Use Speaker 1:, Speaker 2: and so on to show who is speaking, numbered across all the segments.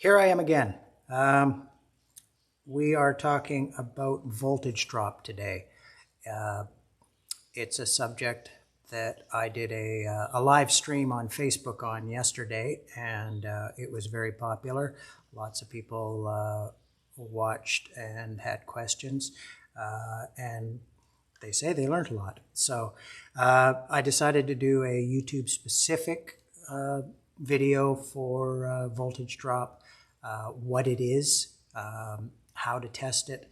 Speaker 1: Here I am again. We are talking about voltage drop today. It's a subject that I did a live stream on Facebook on yesterday, and it was very popular. Lots of people watched and had questions, and they say they learned a lot. So I decided to do a YouTube specific video for voltage drop, what it is, how to test it,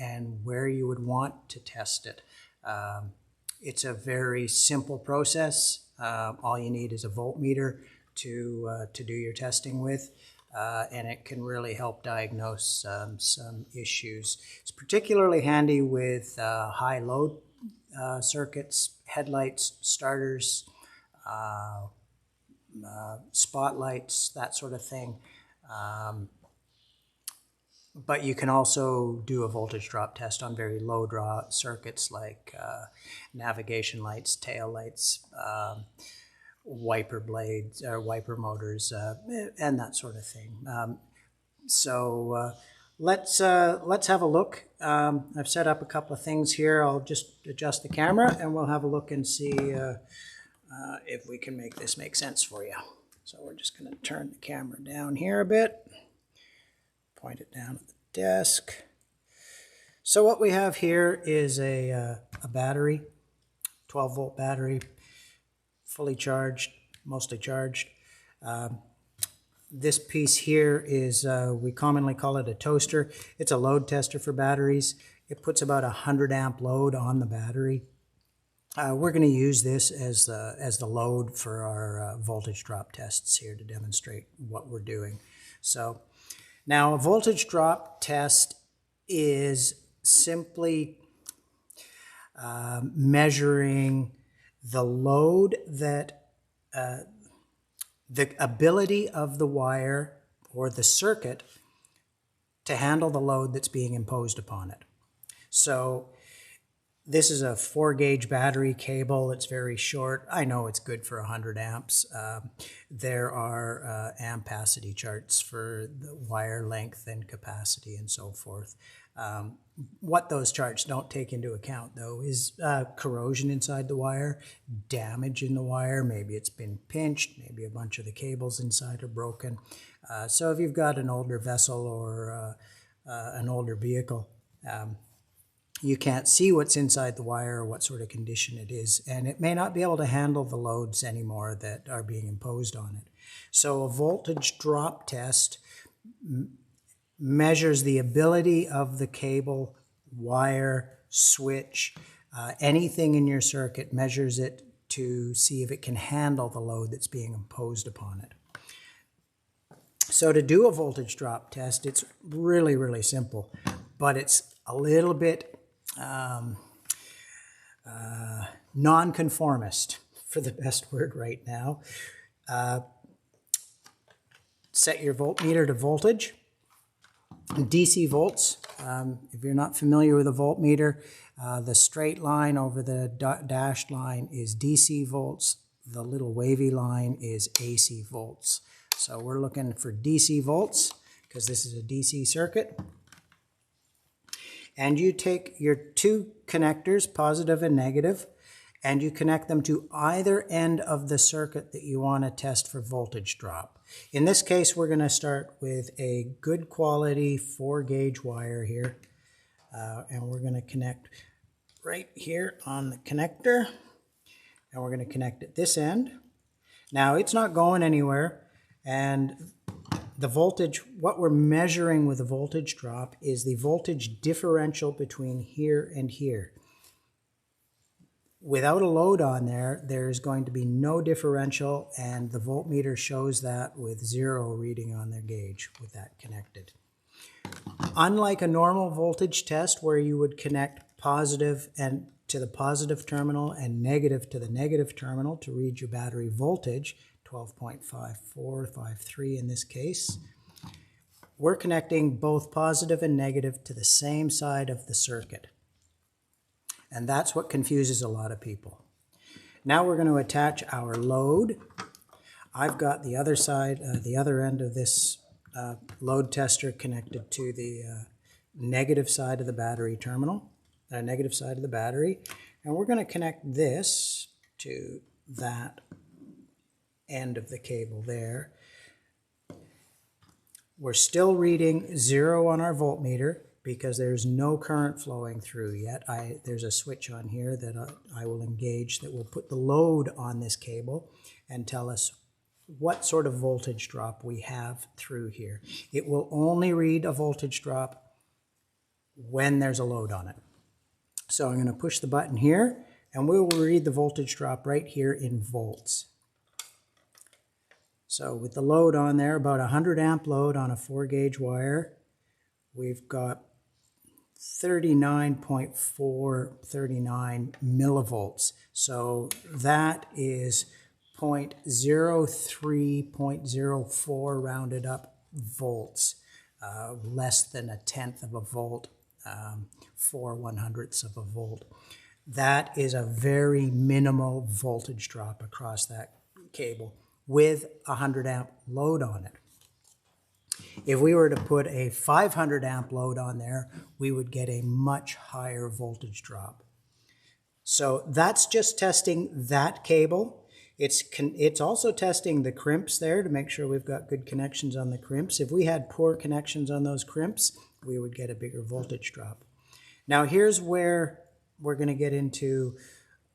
Speaker 1: and where you would want to test it. It's a very simple process. All you need is a voltmeter to do your testing with, and it can really help diagnose some issues. It's particularly handy with high load circuits, headlights, starters, spotlights, that sort of thing. But you can also do a voltage drop test on very low draw circuits like navigation lights, tail lights, wiper blades or wiper motors, and that sort of thing. Let's have a look. I've set up a couple of things here. I'll just adjust the camera and we'll have a look and see if we can make this make sense for you. So we're just going to turn the camera down here a bit. Point it down at the desk. So what we have here is a battery, 12 volt battery, fully charged, mostly charged. This piece here is, we commonly call it a toaster. It's a load tester for batteries. It puts about 100 amp load on the battery. We're going to use this as the load for our voltage drop tests here to demonstrate what we're doing. So now a voltage drop test is simply measuring the load that the ability of the wire or the circuit to handle the load that's being imposed upon it. So this is a 4-gauge battery cable. It's very short. I know it's good for 100 amps. There are ampacity charts for the wire length and capacity and so forth. What those charts don't take into account, though, is corrosion inside the wire, damage in the wire. Maybe it's been pinched. Maybe a bunch of the cables inside are broken. So if you've got an older vessel or an older vehicle, you can't see what's inside the wire or what sort of condition it is, and it may not be able to handle the loads anymore that are being imposed on it. So a voltage drop test measures the ability of the cable, wire, switch, anything in your circuit, measures it to see if it can handle the load that's being imposed upon it. So to do a voltage drop test, it's really, really simple, but it's a little bit nonconformist, for the best word right now. Set your voltmeter to voltage, DC volts. If you're not familiar with a voltmeter, the straight line over the dashed line is DC volts. The little wavy line is AC volts. So we're looking for DC volts because this is a DC circuit. And you take your two connectors, positive and negative, and you connect them to either end of the circuit that you want to test for voltage drop. In this case, we're going to start with a good quality 4-gauge wire here, and we're going to connect right here on the connector, and we're going to connect at this end. Now, it's not going anywhere, and the voltage, what we're measuring with a voltage drop is the voltage differential between here and here. Without a load on there, there's going to be no differential, and the voltmeter shows that with 0 reading on their gauge with that connected. Unlike a normal voltage test where you would connect positive and to the positive terminal and negative to the negative terminal to read your battery voltage, 12.5453 in this case, we're connecting both positive and negative to the same side of the circuit. And that's what confuses a lot of people. Now we're going to attach our load. I've got the other side, the other end of this load tester connected to the negative side of the battery terminal, negative side of the battery. And we're going to connect this to that end of the cable there. We're still reading 0 on our voltmeter because there's no current flowing through yet. There's a switch on here that I will engage that will put the load on this cable and tell us what sort of voltage drop we have through here. It will only read a voltage drop when there's a load on it. So I'm going to push the button here and we will read the voltage drop right here in volts. So with the load on there, about 100 amp load on a 4-gauge wire, we've got 39.439 millivolts. So that is 0.03, 0.04 rounded up volts, less than 1/10 of a volt, 4/100ths of a volt. That is a very minimal voltage drop across that cable with a 100 amp load on it. If we were to put a 500 amp load on there, we would get a much higher voltage drop. So that's just testing that cable. It's also testing the crimps there to make sure we've got good connections on the crimps. If we had poor connections on those crimps, we would get a bigger voltage drop. Now here's where we're going to get into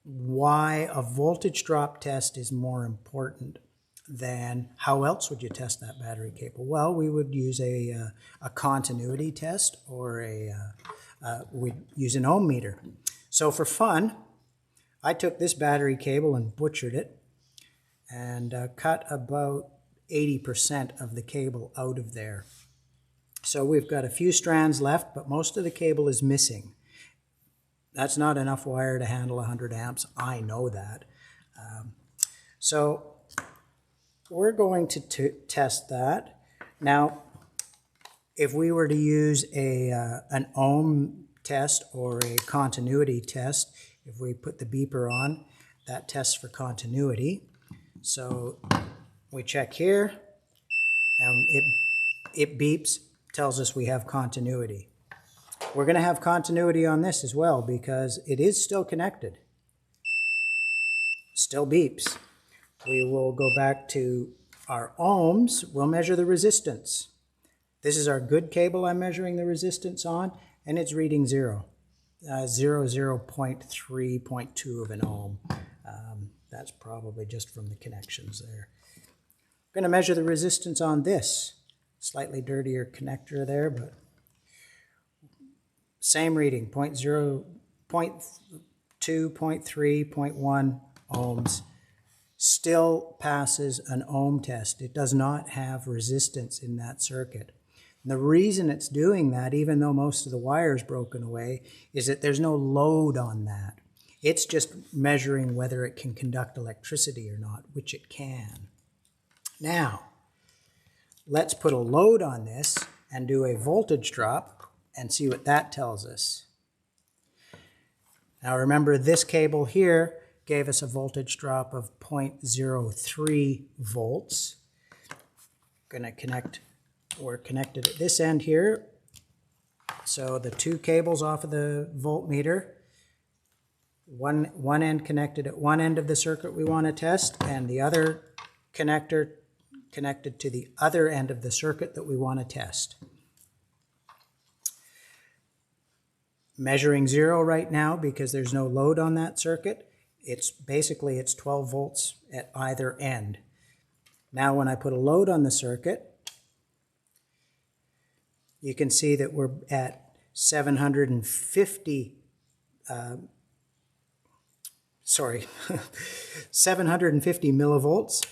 Speaker 1: why a voltage drop test is more important than how else would you test that battery cable. Well, we would use a continuity test, or we'd use an ohm meter. So for fun, I took this battery cable and butchered it and cut about 80% of the cable out of there. So we've got a few strands left, but most of the cable is missing. That's not enough wire to handle 100 amps. I know that. So we're going to test that. Now, if we were to use an ohm test or a continuity test, if we put the beeper on, that tests for continuity. So we check here, and it beeps, tells us we have continuity. We're going to have continuity on this as well because it is still connected. Still beeps. We will go back to our ohms. We'll measure the resistance. This is our good cable I'm measuring the resistance on, and it's reading 0. 0.3, 0.2 of an ohm. That's probably just from the connections there. I'm going to measure the resistance on this. Slightly dirtier connector there, but same reading, 0.0, 0.2, 0.3, 0.1 ohms. Still passes an ohm test. It does not have resistance in that circuit. And the reason it's doing that, even though most of the wire is broken away, is that there's no load on that. It's just measuring whether it can conduct electricity or not, which it can. Now, let's put a load on this and do a voltage drop and see what that tells us. Now remember, this cable here gave us a voltage drop of 0.03 volts. We're connected at this end here. So the two cables off of the voltmeter, one end connected at one end of the circuit we want to test, and the other connector connected to the other end of the circuit that we want to test. Measuring 0 right now because there's no load on that circuit. It's 12 volts at either end. Now when I put a load on the circuit, you can see that we're at 750 millivolts.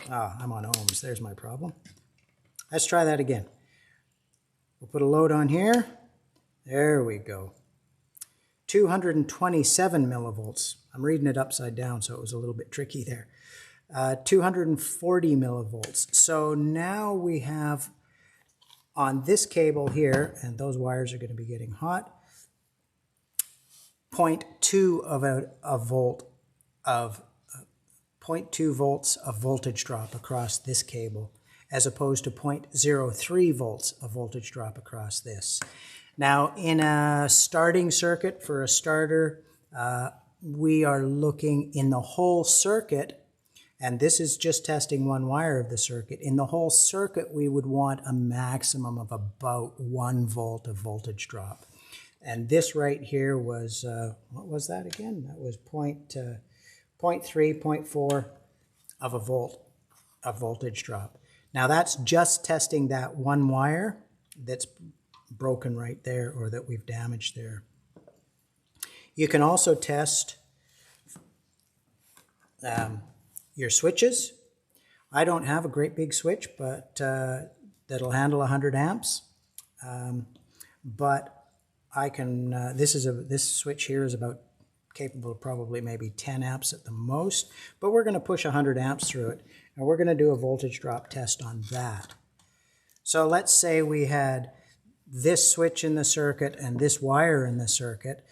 Speaker 1: I'm on ohms, there's my problem. Let's try that again. We'll put a load on here. There we go. 227 millivolts. I'm reading it upside down, so it was a little bit tricky there. 240 millivolts. So now we have on this cable here, and those wires are going to be getting hot, 0.2 of a volt of 0.2 volts of voltage drop across this cable. as opposed to 0.03 volts of voltage drop across this. Now, in a starting circuit for a starter, we are looking in the whole circuit, and this is just testing one wire of the circuit. In the whole circuit, we would want a maximum of about 1 volt of voltage drop. And this right here was, what was that again? That was 0.3, 0.4 of a volt of voltage drop. Now that's just testing that one wire that's broken right there, or that we've damaged there. You can also test your switches. I don't have a great big switch, but that'll handle 100 amps. But I can, this switch here is about capable of probably maybe 10 amps at the most, but we're going to push 100 amps through it, and we're going to do a voltage drop test on that. So let's say we had this switch in the circuit and this wire in the circuit.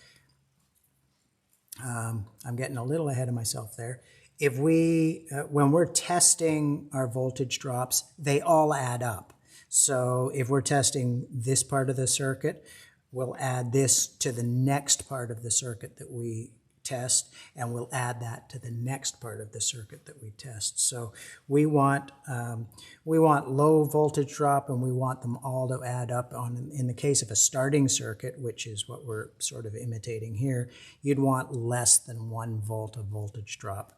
Speaker 1: I'm getting a little ahead of myself there. If we, when we're testing our voltage drops, they all add up. So if we're testing this part of the circuit, we'll add this to the next part of the circuit that we test, and we'll add that to the next part of the circuit that we test. So we want low voltage drop, and we want them all to add up. In the case of a starting circuit, which is what we're sort of imitating here, you'd want less than 1 volt of voltage drop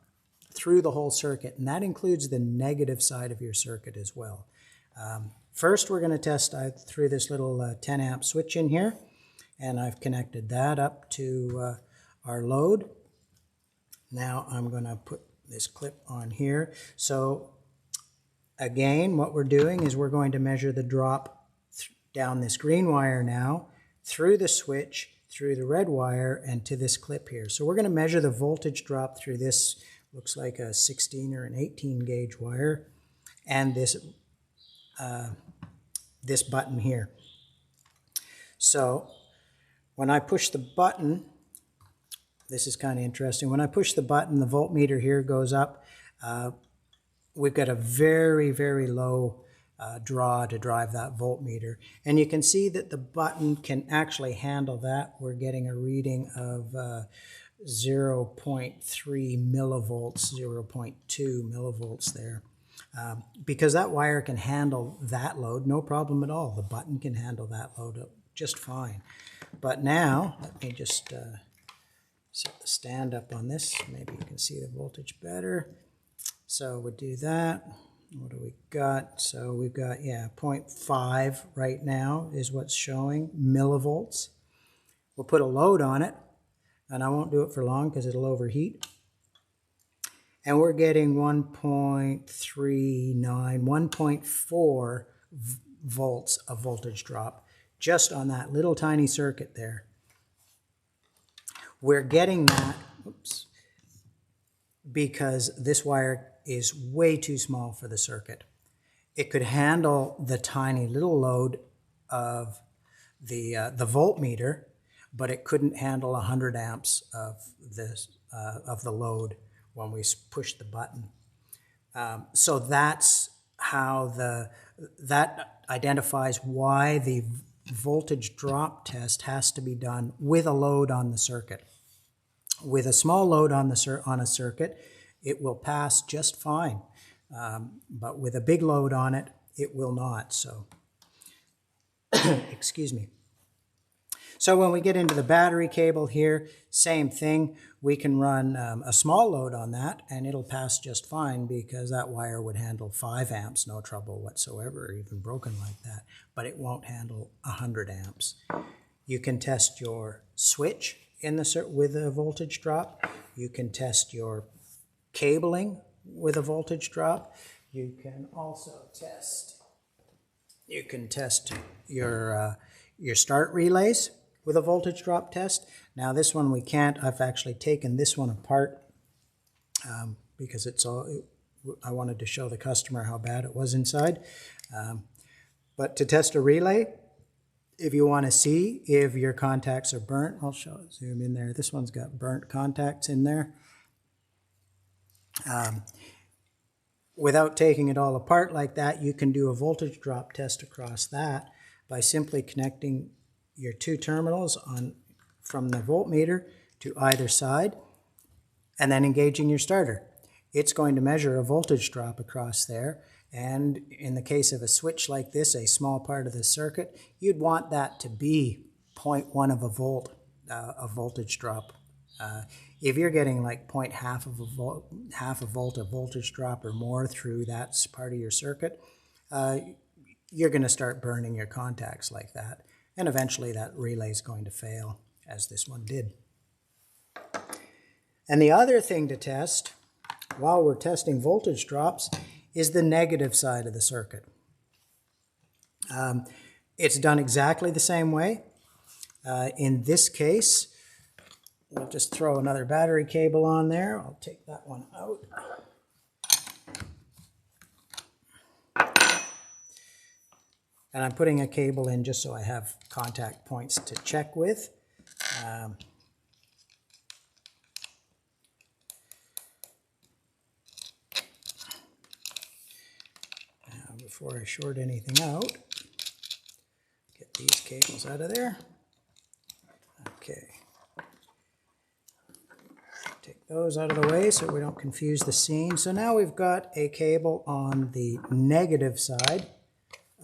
Speaker 1: through the whole circuit, and that includes the negative side of your circuit as well. First, we're going to test through this little 10 amp switch in here, and I've connected that up to our load. Now I'm going to put this clip on here. So again, what we're doing is we're going to measure the drop down this green wire now, through the switch, through the red wire, and to this clip here. So we're going to measure the voltage drop through this, looks like a 16 or an 18 gauge wire, and this this button here. So when I push the button, this is kind of interesting. When I push the button, the voltmeter here goes up. We've got a very, very low draw to drive that voltmeter. And you can see that the button can actually handle that. We're getting a reading of 0.3 millivolts, 0.2 millivolts there. Because that wire can handle that load, no problem at all. The button can handle that load just fine. But now, let me just set the stand up on this. Maybe you can see the voltage better. So we'll do that. What do we got? So we've got, yeah, 0.5 right now is what's showing, millivolts. We'll put a load on it, and I won't do it for long because it'll overheat. And we're getting 1.39, 1.4 volts of voltage drop just on that little tiny circuit there. We're getting that, oops, because this wire is way too small for the circuit. It could handle the tiny little load of the voltmeter, but it couldn't handle 100 amps of the load when we push the button. So that's how that identifies why the voltage drop test has to be done with a load on the circuit. With a small load on a circuit, it will pass just fine. But with a big load on it, it will not. So, excuse me. So when we get into the battery cable here, same thing. We can run a small load on that, and it'll pass just fine because that wire would handle 5 amps, no trouble whatsoever, even broken like that. But it won't handle 100 amps. You can test your switch with a voltage drop. You can test your cabling with a voltage drop. You can also test. You can test your start relays with a voltage drop test. Now this one we can't. I've actually taken this one apart because I wanted to show the customer how bad it was inside. But to test a relay, if you want to see if your contacts are burnt, I'll zoom in there. This one's got burnt contacts in there. Without taking it all apart like that, you can do a voltage drop test across that by simply connecting your two terminals from the voltmeter to either side and then engaging your starter. It's going to measure a voltage drop across there, and in the case of a switch like this, a small part of the circuit, you'd want that to be 0.1 of a volt, a voltage drop. If you're getting like half a volt of voltage drop or more through that part of your circuit, you're going to start burning your contacts like that, and eventually that relay is going to fail, as this one did. And the other thing to test while we're testing voltage drops is the negative side of the circuit. It's done exactly the same way. In this case, we'll just throw another battery cable on there. I'll take that one out. And I'm putting a cable in just so I have contact points to check with. Before I short anything out, get these cables out of there. Okay. Take those out of the way so we don't confuse the scene. So now we've got a cable on the negative side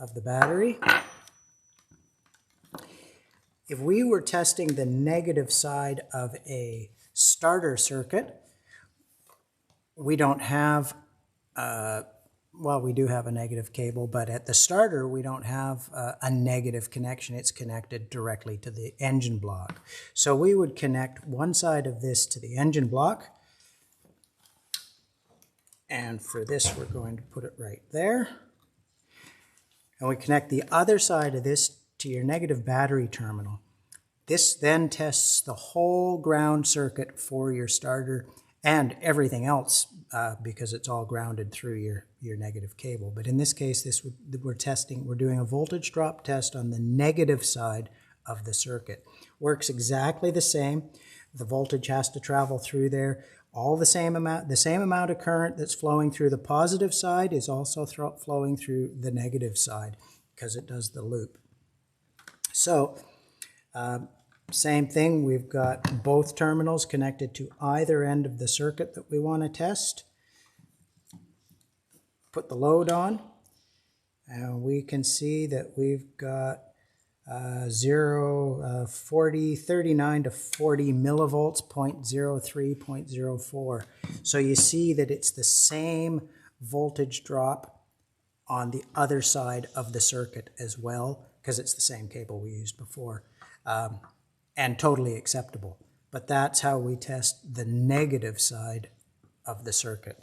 Speaker 1: of the battery. If we were testing the negative side of a starter circuit, we don't have well, we do have a negative cable, but at the starter, we don't have a negative connection. It's connected directly to the engine block. So we would connect one side of this to the engine block. And for this, we're going to put it right there. And we connect the other side of this to your negative battery terminal. This then tests the whole ground circuit for your starter and everything else because it's all grounded through your negative cable. But in this case, we're doing a voltage drop test on the negative side of the circuit. Works exactly the same. The voltage has to travel through there. All the same amount of current that's flowing through the positive side is also flowing through the negative side because it does the loop. So, same thing, we've got both terminals connected to either end of the circuit that we want to test. Put the load on, and we can see that we've got 39 to 40 millivolts, 0.03, 0.04. So you see that it's the same voltage drop on the other side of the circuit as well, because it's the same cable we used before. And totally acceptable. But that's how we test the negative side of the circuit.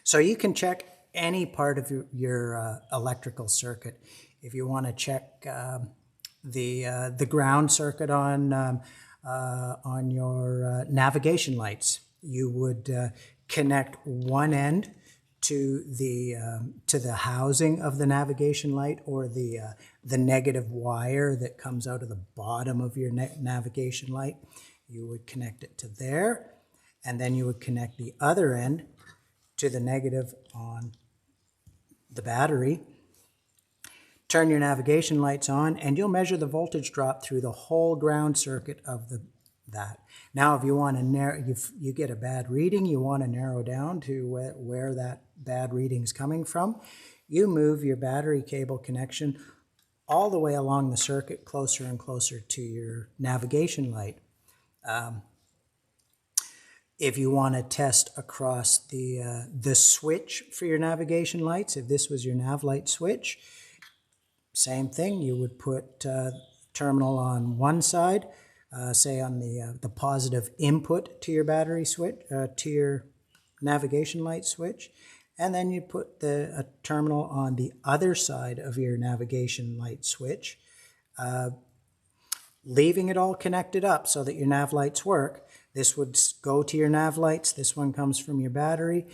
Speaker 1: So you can check any part of your electrical circuit. If you want to check the ground circuit on your navigation lights, you would connect one end to the housing of the navigation light, or the negative wire that comes out of the bottom of your navigation light. You would connect it to there, and then you would connect the other end to the negative on the battery. Turn your navigation lights on, and you'll measure the voltage drop through the whole ground circuit of that. Now, if you want to narrow, you get a bad reading, you want to narrow down to where that bad reading is coming from, you move your battery cable connection all the way along the circuit, closer and closer to your navigation light. If you want to test across the switch for your navigation lights, if this was your nav light switch, same thing, you would put terminal on one side, say on the positive input to your battery switch, to your navigation light switch, and then you put a terminal on the other side of your navigation light switch, leaving it all connected up so that your nav lights work. This would go to your nav lights, this one comes from your battery,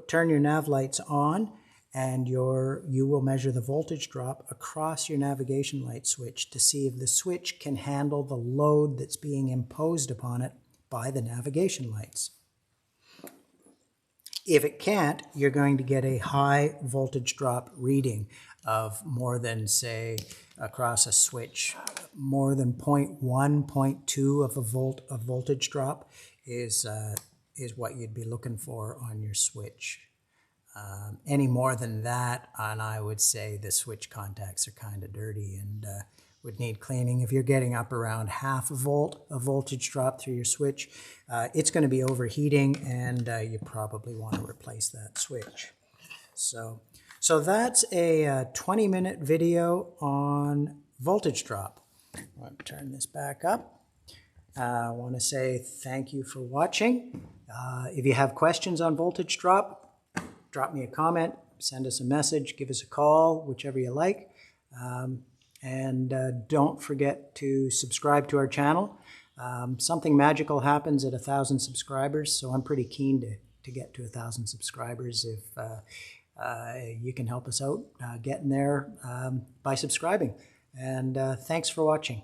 Speaker 1: turn your nav lights on, and you will measure the voltage drop across your navigation light switch to see if the switch can handle the load that's being imposed upon it by the navigation lights. If it can't, you're going to get a high voltage drop reading of more than, say, across a switch, more than 0.1, 0.2 of a volt of voltage drop is what you'd be looking for on your switch. Any more than that, and I would say the switch contacts are kind of dirty and would need cleaning. If you're getting up around half a volt of voltage drop through your switch, it's going to be overheating, and you probably want to replace that switch. So that's a 20-minute video on voltage drop. I'll turn this back up. I want to say thank you for watching. If you have questions on voltage drop, drop me a comment, send us a message, give us a call, whichever you like. And don't forget to subscribe to our channel. Something magical happens at 1,000 subscribers, so I'm pretty keen to get to 1,000 subscribers. If you can help us out getting there by subscribing. And thanks for watching.